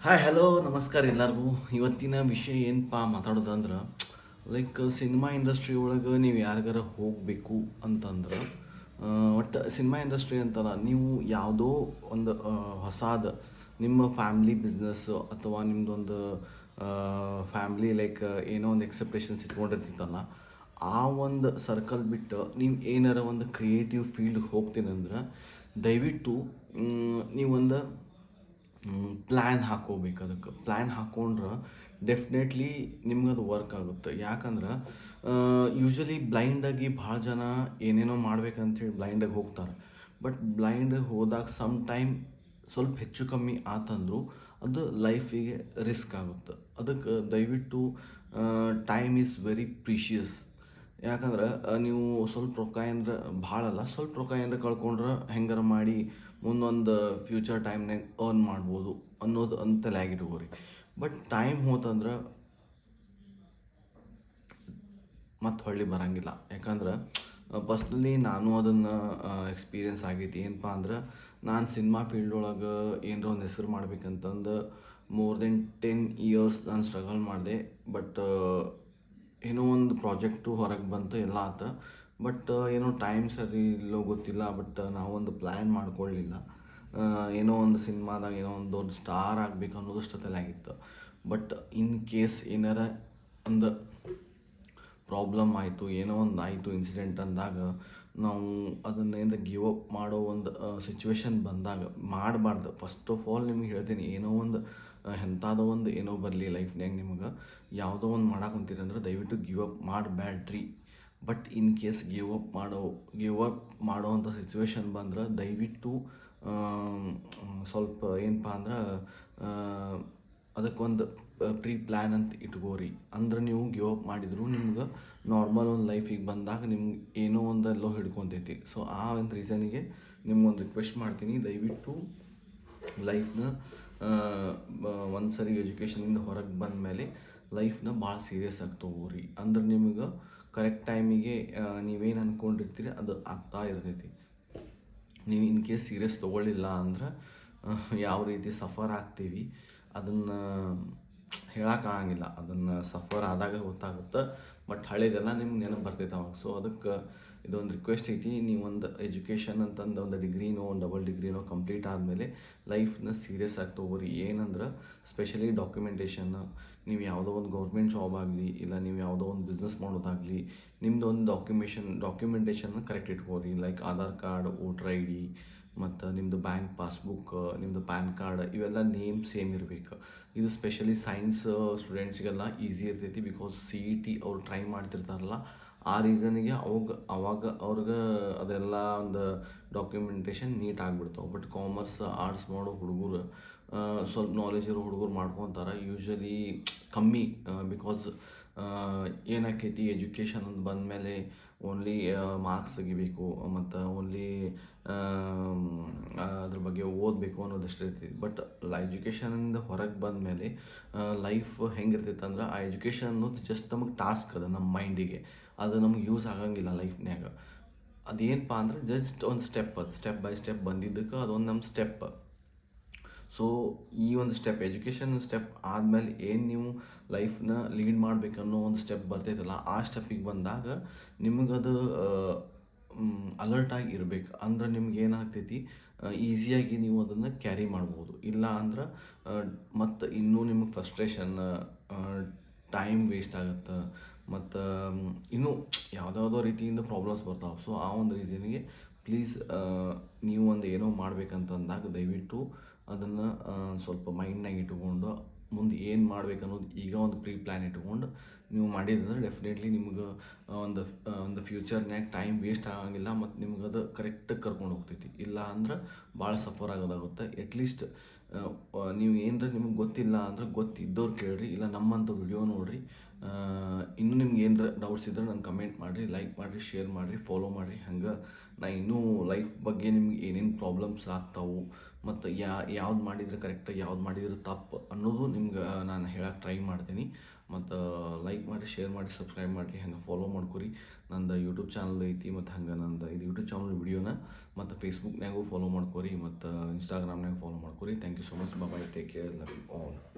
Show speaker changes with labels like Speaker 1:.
Speaker 1: Hi hello ನಮಸ್ಕಾರ ಎಲ್ಲರಿಗೂ. ಇವತ್ತಿನ ವಿಷಯ ಏನಪ್ಪ ಮಾತಾಡೋದಂದ್ರೆ ಸಿನಿಮಾ ಇಂಡಸ್ಟ್ರಿ ಒಳಗೆ ನೀವು ಯಾರಿಗಾರ ಹೋಗಬೇಕು ಅಂತಂದ್ರೆ ಒಟ್ಟು ಸಿನಿಮಾ ಇಂಡಸ್ಟ್ರಿ ಅಂತಲ್ಲ, ನೀವು ಯಾವುದೋ ಒಂದು ಹೊಸಾದ ನಿಮ್ಮ ಫ್ಯಾಮ್ಲಿ ಬಿಸ್ನೆಸ್ಸು ಅಥವಾ ನಿಮ್ಮದೊಂದು ಫ್ಯಾಮ್ಲಿ ಏನೋ ಒಂದು ಎಕ್ಸೆಪ್ಟೇಷನ್ಸ್ ಇಟ್ಕೊಂಡಿರ್ತಿತ್ತಲ್ಲ, ಆ ಒಂದು ಸರ್ಕಲ್ ಬಿಟ್ಟು ನೀವು ಏನಾರ ಒಂದು ಕ್ರಿಯೇಟಿವ್ ಫೀಲ್ಡ್ ಹೋಗ್ತೀನಿ ಅಂದ್ರೆ ದಯವಿಟ್ಟು ನೀವೊಂದು ಪ್ಲ್ಯಾನ್ ಹಾಕ್ಕೋಬೇಕು. ಅದಕ್ಕೆ ಪ್ಲ್ಯಾನ್ ಹಾಕ್ಕೊಂಡ್ರೆ ಡೆಫಿನೆಟ್ಲಿ ನಿಮ್ಗೆ ಅದು ವರ್ಕ್ ಆಗುತ್ತೆ. ಯಾಕಂದ್ರೆ ಯೂಶ್ವಲಿ ಬ್ಲೈಂಡಾಗಿ ಭಾಳ ಜನ ಏನೇನೋ ಮಾಡ್ಬೇಕಂತೇಳಿ ಬ್ಲೈಂಡಾಗಿ ಹೋಗ್ತಾರೆ. ಬಟ್ ಬ್ಲೈಂಡಾಗಿ ಹೋದಾಗ ಸಮ್ ಟೈಮ್ ಸ್ವಲ್ಪ ಹೆಚ್ಚು ಕಮ್ಮಿ ಆತಂದ್ರು ಅದು ಲೈಫಿಗೆ ರಿಸ್ಕ್ ಆಗುತ್ತೆ. ಅದಕ್ಕೆ ದಯವಿಟ್ಟು ಟೈಮ್ ಈಸ್ ವೆರಿ ಪ್ರೀಷಿಯಸ್. ಯಾಕಂದ್ರೆ ನೀವು ಸ್ವಲ್ಪ ರೊಕ್ಕ ಏನಾರ ಭಾಳ ಅಲ್ಲ, ಸ್ವಲ್ಪ ರೊಕ್ಕ ಏನಾರ ಕಳ್ಕೊಂಡ್ರೆ ಹೆಂಗಾರ ಮಾಡಿ ಮುಂದೊಂದು ಫ್ಯೂಚರ್ ಟೈಮ್ನಾಗ ಅರ್ನ್ ಮಾಡ್ಬೋದು ಅನ್ನೋದು ಅಂತಲೇ ಆಗಿಟ್ಕೋರಿ. ಬಟ್ ಟೈಮ್ ಹೋತಂದ್ರೆ ಮತ್ತೆ ಹೊಳ್ಳಿ ಬರೋಂಗಿಲ್ಲ. ಯಾಕಂದ್ರೆ ಪರ್ಸ್ನಲಿ ನಾನು ಅದನ್ನು ಎಕ್ಸ್ಪೀರಿಯನ್ಸ್ ಆಗೈತಿ. ಏನಪ್ಪ ಅಂದ್ರೆ ನಾನು ಸಿನಿಮಾ ಫೀಲ್ಡ್ ಒಳಗೆ ಏನರ ಒಂದು ಹೆಸರು ಮಾಡ್ಬೇಕಂತಂದು ಮೋರ್ ದೆನ್ 10 ಇಯರ್ಸ್ ನಾನು ಸ್ಟ್ರಗಲ್ ಮಾಡಿದೆ. ಬಟ್ ಏನೋ ಒಂದು ಪ್ರಾಜೆಕ್ಟು ಹೊರಗೆ ಬಂತು, ಎಲ್ಲ ಆತ. ಬಟ್ ಏನೋ ಟೈಮ್ ಸರಿ ಇಲ್ಲೋ ಗೊತ್ತಿಲ್ಲ, ಬಟ್ ನಾವೊಂದು ಪ್ಲ್ಯಾನ್ ಮಾಡ್ಕೊಳ್ಳಿಲ್ಲ. ಏನೋ ಒಂದು ಸಿನಿಮಾದಾಗ ಏನೋ ಒಂದು ದೊಡ್ಡ ಸ್ಟಾರ್ ಆಗಬೇಕು ಅನ್ನೋದಷ್ಟೊತ್ತಲ್ಲಿ ಆಗಿತ್ತು. ಬಟ್ ಇನ್ ಕೇಸ್ ಏನಾರ ಒಂದು ಪ್ರಾಬ್ಲಮ್ ಆಯಿತು, ಏನೋ ಒಂದು ಆಯಿತು ಇನ್ಸಿಡೆಂಟ್ ಅಂದಾಗ ನಾವು ಅದನ್ನೇನು ಗಿವ್ ಅಪ್ ಮಾಡೋ ಒಂದು ಸಿಚುವೇಶನ್ ಬಂದಾಗ ಮಾಡಬಾರ್ದು. ಫಸ್ಟ್ ಆಫ್ ಆಲ್ ನಿಮ್ಗೆ ಹೇಳ್ತೀನಿ, ಏನೋ ಒಂದು ಎಂಥದೋ ಒಂದು ಏನೋ ಬರಲಿ ಲೈಫ್ನಾಗ, ನಿಮ್ಗೆ ಯಾವುದೋ ಒಂದು ಮಾಡಕ್ಕೆ ಅಂದ್ರೆ ದಯವಿಟ್ಟು ಗಿವ್ ಅಪ್ ಮಾಡಬೇಡ್ರಿ. But in case give up ಮಾಡೋವಂಥ ಸಿಚುವೇಶನ್ ಬಂದ್ರೆ ದಯವಿಟ್ಟು ಸ್ವಲ್ಪ ಏನಪ್ಪ ಅಂದ್ರೆ ಅದಕ್ಕೊಂದು ಪ್ರೀ ಪ್ಲ್ಯಾನ್ ಅಂತ ಇಟ್ಕೋರಿ. ಅಂದ್ರೆ ನೀವು ಗಿವ್ ಅಪ್ ಮಾಡಿದ್ರು ನಿಮ್ಗೆ ನಾರ್ಮಲ್ ಒಂದು ಲೈಫಿಗೆ ಬಂದಾಗ ನಿಮ್ಗೆ ಏನೋ ಒಂದೆಲ್ಲೋ ಹಿಡ್ಕೊತೈತಿ. ಸೊ ಆ ಒಂದು ರೀಸನಿಗೆ ನಿಮ್ಗೊಂದು ರಿಕ್ವೆಸ್ಟ್ ಮಾಡ್ತೀನಿ, ದಯವಿಟ್ಟು ಲೈಫ್ನ ಒಂದು ಸರಿ ಎಜುಕೇಷನಿಂದ ಹೊರಗೆ ಬಂದ ಮೇಲೆ ಲೈಫ್ನ ಭಾಳ ಸೀರಿಯಸ್ ಆಗಿ ತೊಗೋರಿ. ಅಂದ್ರೆ ನಿಮಗೆ ಕರೆಕ್ಟ್ ಟೈಮಿಗೆ ನೀವೇನು ಅಂದ್ಕೊಂಡಿರ್ತೀರಿ ಅದು ಆಗ್ತಾ ಇರ್ತೈತಿ. ನೀವು ಇನ್ ಕೇಸ್ ಸೀರಿಯಸ್ ತೊಗೊಳ್ಳಿಲ್ಲ ಅಂದ್ರೆ ಯಾವ ರೀತಿ ಸಫರ್ ಆಗ್ತೀವಿ ಅದನ್ನು ಹೇಳೋಕ್ಕಾಗಂಗಿಲ್ಲ. ಅದನ್ನು ಸಫರ್ ಆದಾಗ ಗೊತ್ತಾಗುತ್ತೆ. ಬಟ್ ಹಳೇದೆಲ್ಲ ನಿಮ್ಗೆ ನೆನಪು ಬರ್ತೈತೆ ಅವಾಗ. ಸೊ ಅದಕ್ಕೆ ಇದೊಂದು ರಿಕ್ವೆಸ್ಟ್ ಐತಿ, ನೀವೊಂದು ಎಜುಕೇಷನ್ ಅಂತಂದು ಒಂದು ಡಿಗ್ರಿನೋ ಒಂದು ಡಬಲ್ ಡಿಗ್ರಿನೋ ಕಂಪ್ಲೀಟ್ ಆದಮೇಲೆ ಲೈಫ್ನ ಸೀರಿಯಸ್ ಆಗಿ ತೊಗೋರಿ. ಏನಂದ್ರೆ ಸ್ಪೆಷಲಿ ಡಾಕ್ಯುಮೆಂಟೇಷನ್, ನೀವು ಯಾವುದೋ ಒಂದು ಗೌರ್ಮೆಂಟ್ ಜಾಬ್ ಆಗಲಿ ಇಲ್ಲ ನೀವು ಯಾವುದೋ ಒಂದು ಬಿಸ್ನೆಸ್ ಮಾಡೋದಾಗಲಿ, ನಿಮ್ಮದು ಒಂದು ಡಾಕ್ಯುಮೆಂಟೇಷನ್ನ ಕರೆಕ್ಟ್ ಇಟ್ಕೋರಿ. Like Aadhaar card, voter I D, ಮತ್ತು ನಿಮ್ಮದು ಬ್ಯಾಂಕ್ ಪಾಸ್ಬುಕ್, ನಿಮ್ಮದು ಪ್ಯಾನ್ ಕಾರ್ಡ್, ಇವೆಲ್ಲ ನೇಮ್ ಸೇಮ್ ಇರಬೇಕು. ಇದು ಸ್ಪೆಷಲಿ ಸೈನ್ಸ್ ಸ್ಟೂಡೆಂಟ್ಸ್ಗೆಲ್ಲ ಈಸಿ ಇರ್ತೈತಿ. ಬಿಕಾಸ್ CET ಅವ್ರು ಟ್ರೈ ಮಾಡ್ತಿರ್ತಾರಲ್ಲ, ಆ ರೀಸನಿಗೆ ಅವಾಗ ಅವ್ರಿಗೆ ಅದೆಲ್ಲ ಒಂದು ಡಾಕ್ಯುಮೆಂಟೇಷನ್ ನೀಟ್ ಆಗಿಬಿಡ್ತಾವೆ. ಬಟ್ ಕಾಮರ್ಸ್ ಆರ್ಟ್ಸ್ ಮಾಡೋ ಹುಡುಗರು ಸ್ವಲ್ಪ ನಾಲೆಜ್ ಇರೋ ಹುಡುಗರು ಮಾಡ್ಕೊತಾರೆ ಯೂಶ್ವಲಿ ಕಮ್ಮಿ. ಬಿಕಾಸ್ ಏನಾಕೈತಿ, ಎಜುಕೇಷನ್ ಅಂತ ಬಂದಮೇಲೆ ಓನ್ಲಿ ಮಾರ್ಕ್ಸ್ ತೆಗಿಬೇಕು ಮತ್ತು ಓನ್ಲಿ ಅದ್ರ ಬಗ್ಗೆ ಓದಬೇಕು ಅನ್ನೋದಷ್ಟು ಇರ್ತೈತಿ. ಬಟ್ ಎಜುಕೇಷನಿಂದ ಹೊರಗೆ ಬಂದಮೇಲೆ ಲೈಫ್ ಹೆಂಗಿರ್ತೈತೆ ಅಂದ್ರೆ, ಆ ಎಜುಕೇಷನ್ ಅನ್ನೋದು ಜಸ್ಟ್ ನಮಗೆ ಟಾಸ್ಕ್ ಅದು ನಮ್ಮ ಮೈಂಡಿಗೆ, ಅದು ನಮ್ಗೆ ಯೂಸ್ ಆಗಂಗಿಲ್ಲ ಲೈಫ್ನ್ಯಾಗ. ಅದೇನಪ್ಪ ಅಂದ್ರೆ ಜಸ್ಟ್ ಒಂದು ಸ್ಟೆಪ್, ಅದು ಸ್ಟೆಪ್ ಬೈ ಸ್ಟೆಪ್ ಬಂದಿದ್ದಕ್ಕೆ ಅದೊಂದು ನಮ್ಮ ಸ್ಟೆಪ್. ಸೊ ಈ ಒಂದು ಸ್ಟೆಪ್, ಎಜುಕೇಷನ್ ಸ್ಟೆಪ್ ಆದಮೇಲೆ ಏನು ನೀವು ಲೈಫ್ನ ಲೀಡ್ ಮಾಡಬೇಕನ್ನೋ ಒಂದು ಸ್ಟೆಪ್ ಬರ್ತೈತಲ್ಲ, ಆ ಸ್ಟೆಪ್ಪಿಗೆ ಬಂದಾಗ ನಿಮಗದು ಅಲರ್ಟಾಗಿ ಇರಬೇಕು. ಅಂದ್ರೆ ನಿಮ್ಗೆ ಏನಾಗ್ತೈತಿ, ಈಸಿಯಾಗಿ ನೀವು ಅದನ್ನು ಕ್ಯಾರಿ ಮಾಡ್ಬೋದು. ಇಲ್ಲ ಅಂದ್ರೆ ಮತ್ತು ಇನ್ನೂ ನಿಮಗೆ ಫ್ರಸ್ಟ್ರೇಷನ್, ಟೈಮ್ ವೇಸ್ಟ್ ಆಗುತ್ತೆ, ಮತ್ತು ಇನ್ನೂ ಯಾವುದಾವುದೋ ರೀತಿಯಿಂದ ಪ್ರಾಬ್ಲಮ್ಸ್ ಬರ್ತಾವೆ. ಸೊ ಆ ಒಂದು ರೀಸನಿಗೆ ಪ್ಲೀಸ್ ನೀವು ಒಂದು ಏನೋ ಮಾಡ್ಬೇಕಂತಂದಾಗ ದಯವಿಟ್ಟು ಅದನ್ನು ಸ್ವಲ್ಪ ಮೈಂಡ್ನಾಗ ಇಟ್ಕೊಂಡು ಮುಂದೆ ಏನು ಮಾಡ್ಬೇಕನ್ನೋದು ಈಗ ಒಂದು ಪ್ರೀ ಪ್ಲ್ಯಾನ್ ಇಟ್ಕೊಂಡು ನೀವು ಮಾಡಿದ್ರೆ ಡೆಫಿನೆಟ್ಲಿ ನಿಮ್ಗೆ ಒಂದು ಫ್ಯೂಚರ್ನ್ಯಾಗ ಟೈಮ್ ವೇಸ್ಟ್ ಆಗಂಗಿಲ್ಲ ಮತ್ತು ನಿಮ್ಗೆ ಅದು ಕರೆಕ್ಟಾಗಿ ಕರ್ಕೊಂಡು ಹೋಗ್ತೈತಿ. ಇಲ್ಲ ಅಂದ್ರೆ ಭಾಳ ಸಫರ್ ಆಗೋದಾಗುತ್ತೆ. ಅಟ್ಲೀಸ್ಟ್ ನೀವು ಏನರ ನಿಮ್ಗೆ ಗೊತ್ತಿಲ್ಲ ಅಂದ್ರೆ ಗೊತ್ತಿದ್ದವ್ರು ಕೇಳಿರಿ, ಇಲ್ಲ ನಮ್ಮಂಥ ವಿಡಿಯೋ ನೋಡಿರಿ. ಇನ್ನೂ ನಿಮ್ಗೆ ಏನರ ಡೌಟ್ಸ್ ಇದ್ದರೆ ನಂಗೆ ಕಮೆಂಟ್ ಮಾಡಿರಿ, ಲೈಕ್ ಮಾಡಿರಿ, ಶೇರ್ ಮಾಡಿರಿ, ಫಾಲೋ ಮಾಡಿರಿ. ಹಂಗೆ ನಾ ಇನ್ನೂ ಲೈಫ್ ಬಗ್ಗೆ ನಿಮ್ಗೆ ಏನೇನು ಪ್ರಾಬ್ಲಮ್ಸ್ ಆಗ್ತಾವೆ ಮತ್ತು ಯಾವ್ದು ಮಾಡಿದರೆ ಕರೆಕ್ಟಾಗಿ ಯಾವ್ದು ಮಾಡಿದರೆ ತಪ್ಪು ಅನ್ನೋದು ನಿಮ್ಗೆ ನಾನು ಹೇಳಕ್ಕೆ ಟ್ರೈ ಮಾಡ್ತೀನಿ. ಮತ್ತು ಲೈಕ್ ಮಾಡಿ, ಶೇರ್ ಮಾಡಿ, ಸಬ್ಸ್ಕ್ರೈಬ್ ಮಾಡಿ, ಹಂಗೆ ಫಾಲೋ ಮಾಡ್ಕೊರಿ. ನಂದು ಯೂಟ್ಯೂಬ್ ಚಾನಲ್ ಐತಿ ಮತ್ತು ಹಂಗೆ ನಂದು ಇದು ಯೂಟ್ಯೂಬ್ ಚಾನಲ್ ವಿಡಿಯೋನ ಮತ್ತು ಫೇಸ್ಬುಕ್ನಾಗೂ ಫಾಲೋ ಮಾಡ್ಕೊರಿ ಮತ್ತು ಇನ್ಸ್ಟಾಗ್ರಾಮ್ನಾಗ ಫಾಲೋ ಮಾಡ್ಕೊರಿ. Thank you so much. Bye, take care, love you all.